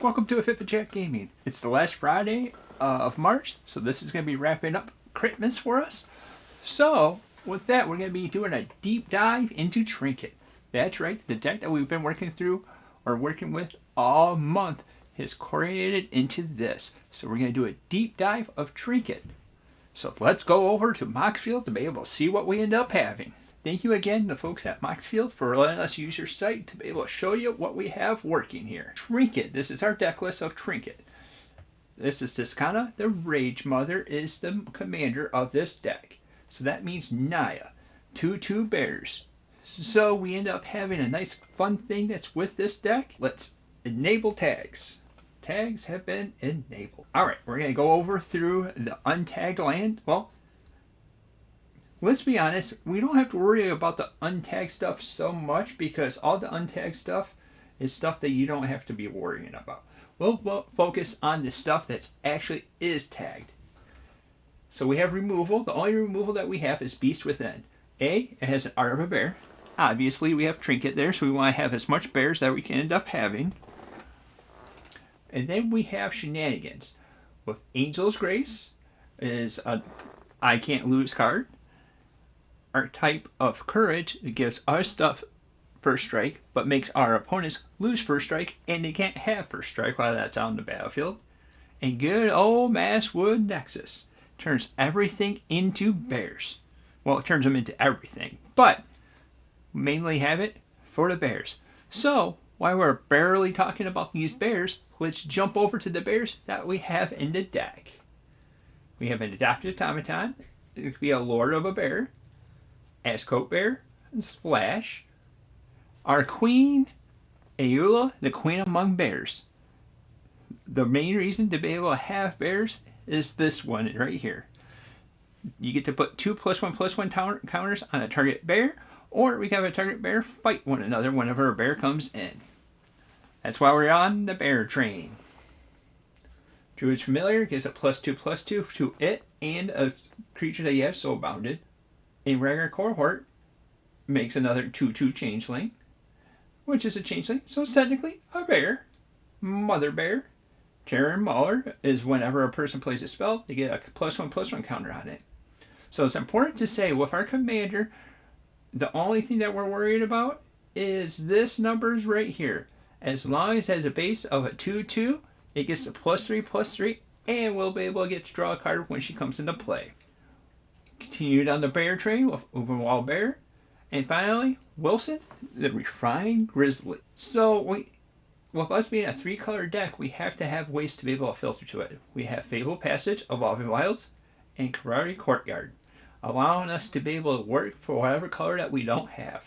Welcome to a Fit for Jack Gaming. It's the last Friday of March, so this is going to be wrapping up Critmas for us. So, with that, we're going to be doing a deep dive into Trinket. That's right, the deck that we've been working with all month has correlated into this. So we're going to do a deep dive of Trinket. So let's go over to Moxfield to be able to see what we end up having. Thank you again to folks at Moxfield for letting us use your site to be able to show you what we have working here. Trinket, this is our deck list of Trinket. This is Tiscana, the Rage Mother, is the commander of this deck. So that means Naya, 2/2 bears. So we end up having a nice fun thing that's with this deck. Let's enable tags. Tags have been enabled. Alright, we're going to go over through the untagged land. Well, let's be honest, we don't have to worry about the untagged stuff so much because all the untagged stuff is stuff that you don't have to be worrying about. We'll focus on the stuff that actually is tagged. So we have removal. The only removal that we have is Beast Within. It has an Art of a Bear. Obviously, we have Trinket there, so we want to have as much bears that we can end up having. And then we have Shenanigans. With Angel's Grace is a I Can't Lose card. Our type of Courage, it gives our stuff first strike, but makes our opponents lose first strike, and they can't have first strike while that's on the battlefield. And good old Masswood Nexus turns everything into bears. Well, it turns them into everything, but mainly have it for the bears. So, while we're barely talking about these bears, let's jump over to the bears that we have in the deck. We have an Adopted Automaton. It could be a Lord of a Bear, Ascote Bear, Splash. Our Queen, Eula, the Queen Among Bears. The main reason to be able to have bears is this one right here. You get to put 2 +1/+1 counters on a target bear, or we can have a target bear fight one another whenever a bear comes in. That's why we're on the bear train. Druid's Familiar gives a +2/+2 to it and a creature that you have soul bounded. A regular cohort makes another 2/2 changeling, which is a changeling, so it's technically a bear. Mother Bear. Terran Mauler is whenever a person plays a spell, they get a +1/+1 counter on it. So it's important to say with our commander, the only thing that we're worried about is this numbers right here. As long as it has a base of a 2/2, it gets a +3/+3, and we'll be able to get to draw a card when she comes into play. Continue down the bear train with Openwall Bear. And finally, Wilson, the Refined Grizzly. So with us being a 3-color deck, we have to have ways to be able to filter to it. We have Fabled Passage, Evolving Wilds, and Karate Courtyard, allowing us to be able to work for whatever color that we don't have.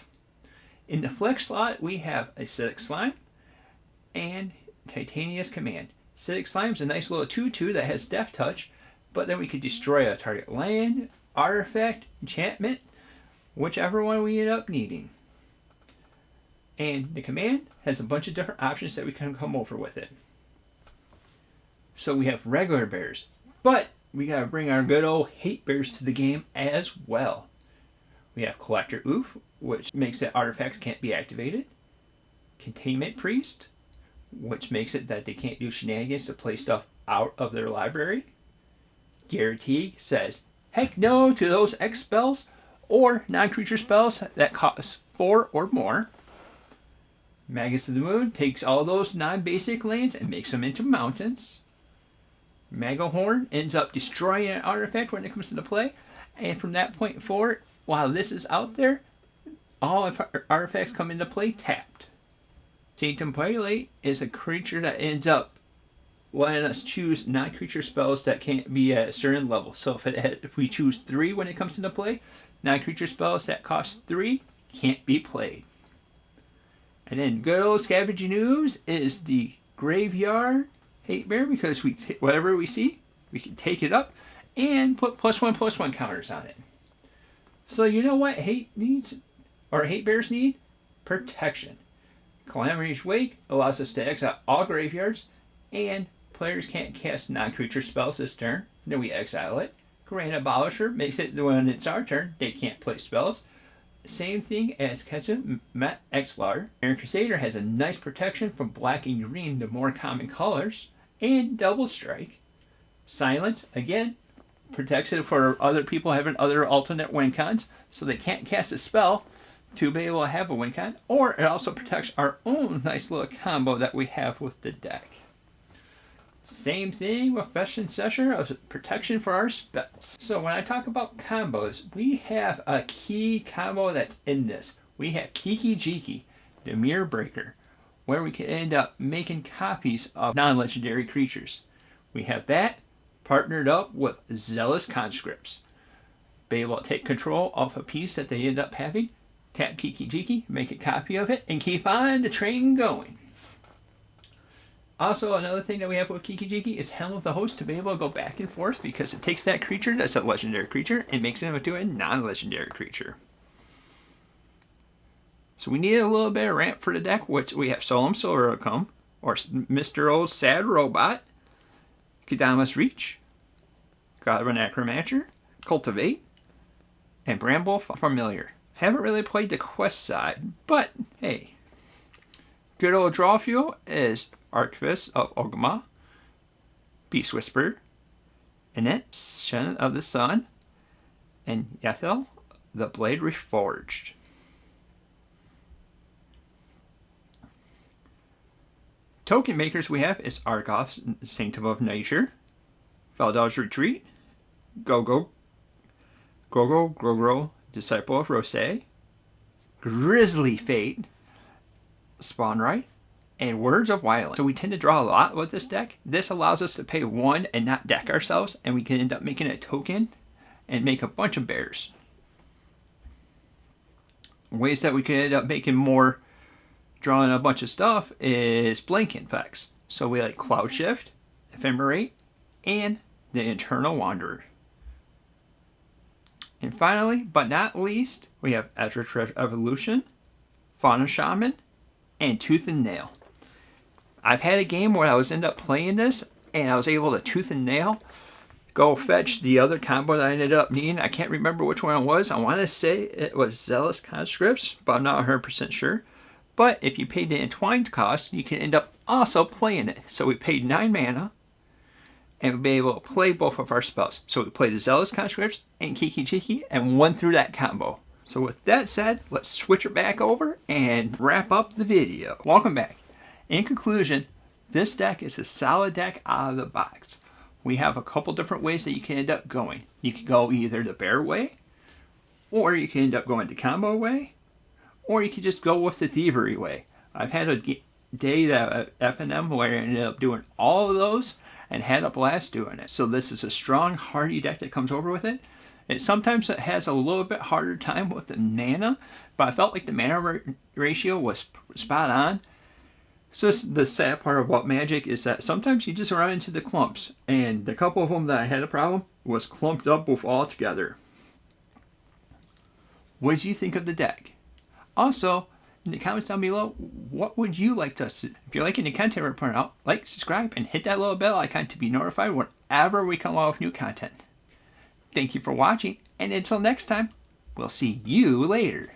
In the flex slot, we have Acidic Slime and Titania's Command. Acidic Slime is a nice little 2/2 that has Death Touch, but then we could destroy a target land, artifact, enchantment, whichever one we end up needing. And the command has a bunch of different options that we can come over with it. So we have regular bears, but we gotta bring our good old hate bears to the game as well. We have Collector Oof, which makes it artifacts can't be activated. Containment Priest, which makes it that they can't do shenanigans to play stuff out of their library. Guarantee says, heck no to those X spells or non-creature spells that cost 4 or more. Magus of the Moon takes all those non-basic lands and makes them into mountains. Magahorn ends up destroying an artifact when it comes into play, and from that point forward, while this is out there, all artifacts come into play tapped. Sanctum Prelate is a creature that ends up letting us choose non-creature spells that can't be at a certain level. So if we choose 3 when it comes into play, non-creature spells that cost 3 can't be played. And then good old Scavenging Ooze is the Graveyard Hate Bear, because whatever we see, we can take it up and put +1/+1 counters on it. So you know what hate bears need? Protection. Calamity's Wake allows us to exile all graveyards, and players can't cast non-creature spells this turn. Then we exile it. Grand Abolisher makes it when it's our turn, they can't play spells. same thing as Ketchup Met Explorer. Iron Crusader has a nice protection from black and green, the more common colors, and Double Strike. Silence, again, protects it for other people having other alternate win cons, so they can't cast a spell to be able to have a win con, or it also protects our own nice little combo that we have with the deck. Same thing with Best Assessor of protection for our spells. So when I talk about combos, we have a key combo that's in this. We have Kiki Jiki, the Mirror Breaker, where we can end up making copies of non-legendary creatures. We have that partnered up with Zealous Conscripts. Be able to take control of a piece that they end up having, tap Kiki Jiki, make a copy of it, and keep on the train going. Also, another thing that we have with Kiki Jiki is Helm of the Host to be able to go back and forth because it takes that creature that's a legendary creature and makes it into a non-legendary creature. So we need a little bit of ramp for the deck, which we have Solemn Sorocum, or Mr. Old Sad Robot, Kadama's Reach, God of an Necromancer, Cultivate, and Bramble Familiar. Haven't really played the quest side, but hey. Good old draw fuel is Archivist of Ogma, Beast Whisperer, Annette, Shen of the Sun, and Yathel, the Blade Reforged. Token makers we have is Argoth, Saint of Nature, Valdal's Retreat, Gogo, Disciple of Rose, Grizzly Fate, Spawnrite, and Words of Violence. So we tend to draw a lot with this deck. This allows us to pay one and not deck ourselves, and we can end up making a token and make a bunch of bears. Ways that we can end up making more, drawing a bunch of stuff, is blank effects. So we like Cloud Shift, Ephemerate, and the Eternal Wanderer. And finally, but not least, we have Eldritch Evolution, Fauna Shaman, and Tooth and Nail. I've had a game where I was end up playing this, and I was able to Tooth and Nail, go fetch the other combo that I ended up needing. I can't remember which one it was. I want to say it was Zealous Conscripts, but I'm not 100% sure. But if you paid the Entwined cost, you can end up also playing it. So we paid 9 mana, and we'll be able to play both of our spells. So we played the Zealous Conscripts and Kiki Jiki, and won through that combo. So with that said, let's switch it back over and wrap up the video. Welcome back. In conclusion, this deck is a solid deck out of the box. We have a couple different ways that you can end up going. You can go either the bear way, or you can end up going the combo way, or you can just go with the thievery way. I've had a day that FNM where I ended up doing all of those and had a blast doing it. So this is a strong, hardy deck that comes over with it. Sometimes it has a little bit harder time with the mana, but I felt like the mana ratio was spot on. So the sad part about Magic is that sometimes you just run into the clumps, and the couple of them that I had a problem was clumped up both all together. What did you think of the deck? Also, in the comments down below, what would you like to see? If you're liking the content we're putting out, like, subscribe, and hit that little bell icon to be notified whenever we come out with new content. Thank you for watching, and until next time, we'll see you later.